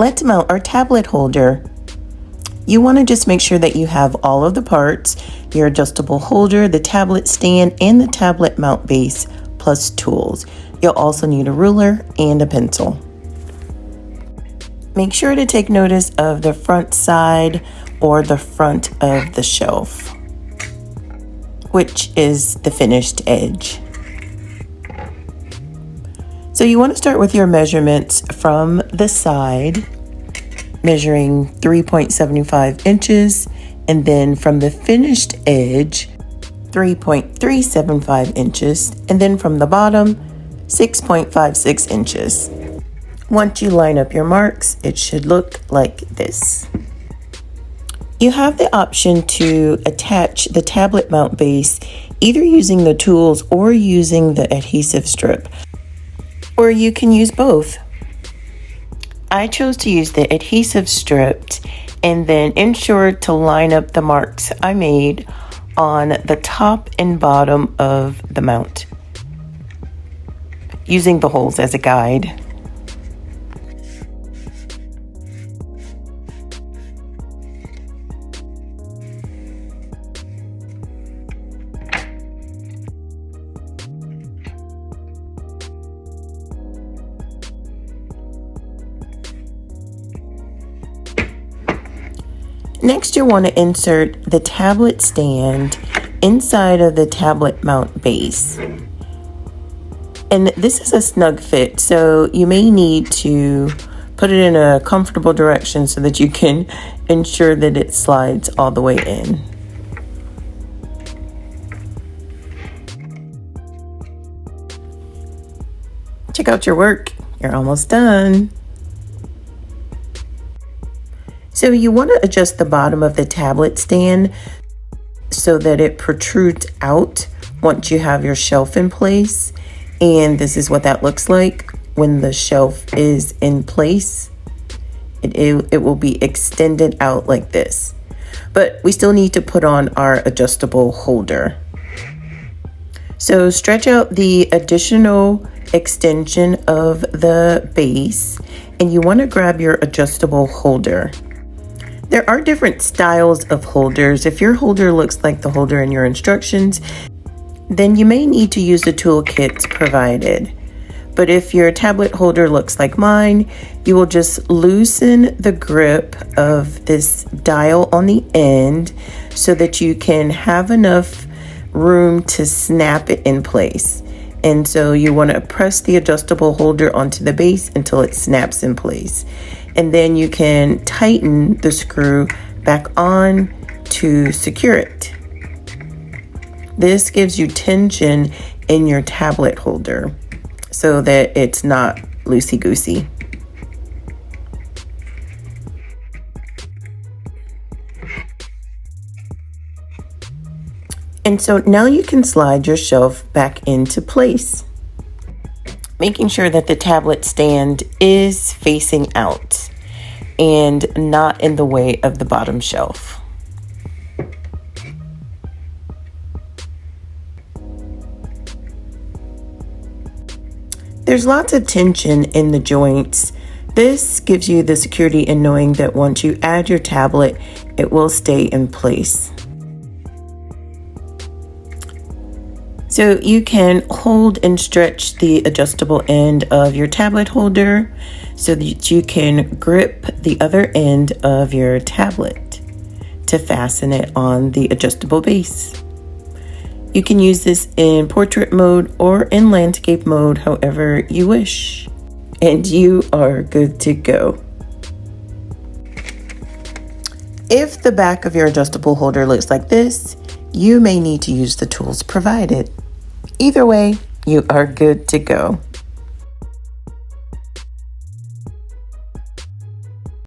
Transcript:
let's mount our tablet holder. You want to just make sure that you have all of the parts, your adjustable holder, the tablet stand, and the tablet mount base, plus tools. You'll also need a ruler and a pencil. Make sure to take notice of the front side or the front of the shelf, which is the finished edge. So you want to start with your measurements from the side, measuring 3.75 inches, and then from the finished edge, 3.375 inches, and then from the bottom, 6.56 inches. Once you line up your marks, it should look like this. You have the option to attach the tablet mount base either using the tools or using the adhesive strip, or you can use both. I chose to use the adhesive strip and then ensure to line up the marks I made on the top and bottom of the mount, using the holes as a guide. Next, you'll want to insert the tablet stand inside of the tablet mount base. And this is a snug fit, so you may need to put it in a comfortable direction so that you can ensure that it slides all the way in. Check out your work. You're almost done. So you want to adjust the bottom of the tablet stand so that it protrudes out once you have your shelf in place. And this is what that looks like when the shelf is in place. It will be extended out like this. But we still need to put on our adjustable holder. So stretch out the additional extension of the base, and you want to grab your adjustable holder. There are different styles of holders. If your holder looks like the holder in your instructions, then you may need to use the toolkits provided. But if your tablet holder looks like mine, you will just loosen the grip of this dial on the end so that you can have enough room to snap it in place. And so you want to press the adjustable holder onto the base until it snaps in place. And then you can tighten the screw back on to secure it. This gives you tension in your tablet holder so that it's not loosey-goosey. And so now you can slide your shelf back into place, making sure that the tablet stand is facing out and not in the way of the bottom shelf. There's lots of tension in the joints. This gives you the security in knowing that once you add your tablet, it will stay in place. So you can hold and stretch the adjustable end of your tablet holder so that you can grip the other end of your tablet to fasten it on the adjustable base. You can use this in portrait mode or in landscape mode, however you wish. And you are good to go. If the back of your adjustable holder looks like this, you may need to use the tools provided. Either way, you are good to go.